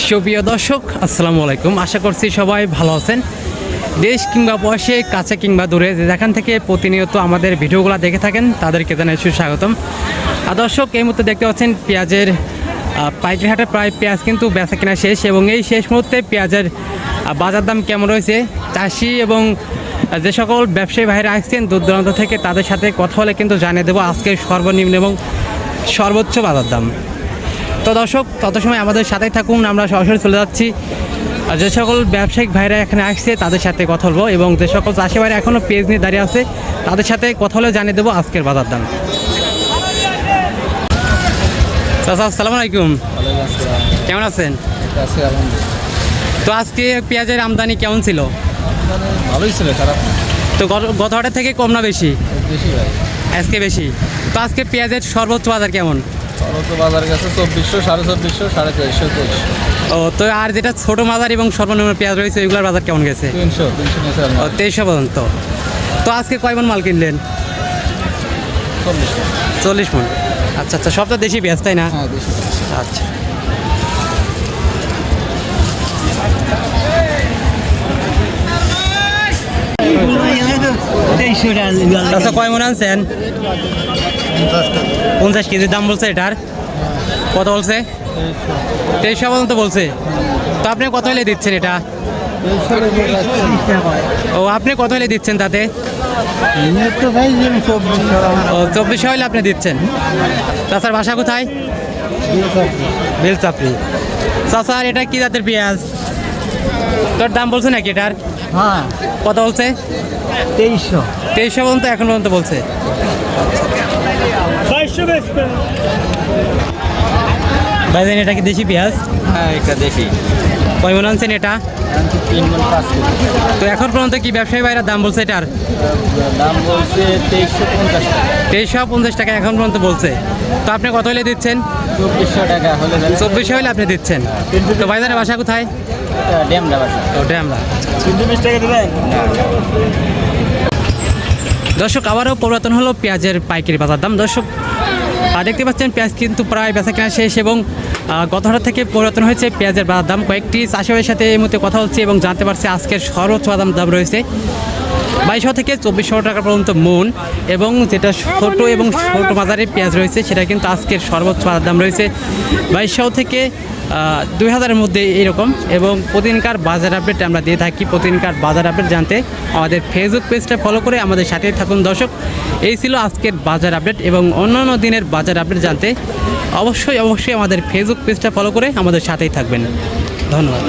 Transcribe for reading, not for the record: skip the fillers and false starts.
সুপ্রিয় দর্শক আসসালামু আলাইকুম, আশা করছি সবাই ভালো আছেন। দেশ কিংবা বয়সে কাছে কিংবা দূরে যেখান থেকে প্রতিনিয়ত আমাদের ভিডিওগুলো দেখে থাকেন তাদেরকে জানাই সুস্বাগতম। আর দর্শক, এই মুহূর্তে দেখতে পাচ্ছেন পেঁয়াজের পাইকারি হাটে প্রায় পেঁয়াজ কিন্তু বেচা কেনা শেষ, এবং এই শেষ মুহূর্তে পেঁয়াজের বাজার দাম কেমন রয়েছে, চাষি এবং যে সকল ব্যবসায়ী ভাইরা আসছেন দূর দূরান্ত থেকে তাদের সাথে কথা বলে কিন্তু জানিয়ে দেবো আজকের সর্বনিম্ন এবং সর্বোচ্চ বাজার দাম। তো দর্শক, তত সময় আমাদের সাথেই থাকুন, আমরা সরাসরি চলে যাচ্ছি যে সকল ব্যবসায়িক ভাইরা এখানে আসছে তাদের সাথে কথা বলবো, এবং যে সকল চাষি ভাইরা এখনও পেজ নিয়ে দাঁড়িয়ে আছে তাদের সাথে কথা বলে জানিয়ে দেবো আজকের বাজার দাম। চাচা আসসালামু আলাইকুম, কেমন আছেন? তো আজকে পেঁয়াজের আমদানি কেমন ছিল? ভালোই ছিল, খারাপ না। তো গত হাটের থেকে কম না বেশি? বেশি ভাই, আজকে বেশি। তো আজকে পেঁয়াজের সর্বোচ্চ বাজার কেমন? সর্বোচ্চ বাজার গেছে 2400, 2450, 2350, 2300। ও, তো আর যেটা ছোটো বাজার এবং সর্বনিম্ন পেঁয়াজ রয়েছে ওইগুলোর বাজার কেমন গেছে? 300 নিচে। ও, 2300 পর্যন্ত। তো আজকে কয় মণ মাল কিনলেন? 40 মণ। আচ্ছা আচ্ছা, সব তো দেশি পেঁয়াজ তাই না? হ্যাঁ, দেশি। আচ্ছা। আচ্ছা, কয় মণ আনছেন? 50 কেজির দাম বলছে এটার? কত বলছে? 2300 পর্যন্ত বলছে। তো আপনি কত হলে দিচ্ছেন এটা? ও, আপনি কত হলে দিচ্ছেন তাতে? ও, 2400 হলে আপনি দিচ্ছেন। চাচার বাসা কোথায়? বেলচাপড়ি। চাচা, এটা কি জাতের পেঁয়াজ? তোর দাম বলছে নাকি এটার? হ্যাঁ, কত বলছে? 2300 পর্যন্ত এখন পর্যন্ত বলছে। ভাইজান, এটা কি দেশি পেঁয়াজ? হ্যাঁ, এটা দেশি। কয় মণ আনছেন এটা? 3 মণ 5 কেজি। তো এখন পর্যন্ত কি ব্যবসায়ী ভাইরা দাম বলছে এটার? দাম বলছে 2350 টাকা। 2350 টাকা এখন পর্যন্ত বলছে। তো আপনি কত হলে দিচ্ছেন? 2400 টাকা হলে 2400 হলে আপনি দিচ্ছেন। তো ভাইজানের বাসা কোথায়? ড্যামরা বাসা। ওটা আমরা। 320 টাকা দিবেন? দর্শক, আবারও পরিবর্তন হলো পেঁয়াজের পাইকারি বাজার দাম। দর্শক, দেখতে পাচ্ছেন পেঁয়াজ কিন্তু প্রায় বেচা কেনা শেষ, এবং গত হাট থেকে পরিবর্তন হয়েছে পেঁয়াজের বাজার দাম। কয়েকটি চাষিদের সাথে এই মুহূর্তে কথা হচ্ছে এবং জানতে পারছি আজকের সর্বোচ্চ দাম রয়েছে 2200 থেকে 2400 টাকা পর্যন্ত মন, এবং যেটা ছোটো এবং ছোটো বাজারের পেঁয়াজ রয়েছে সেটা কিন্তু আজকের সর্বোচ্চ বাজার দাম রয়েছে 2200 থেকে 2000-এর মধ্যে এরকম। এবং প্রতিদিনকার বাজার আপডেট আমরা দিয়ে থাকি। প্রতিদিনকার বাজার আপডেট জানতে আমাদের ফেসবুক পেজটা ফলো করে আমাদের সাথেই থাকুন। দর্শক, এই ছিল আজকের বাজার আপডেট, এবং অন্যান্য দিনের বাজার আপডেট জানতে অবশ্যই আমাদের ফেসবুক পেজটা ফলো করে আমাদের সাথেই থাকবেন। ধন্যবাদ।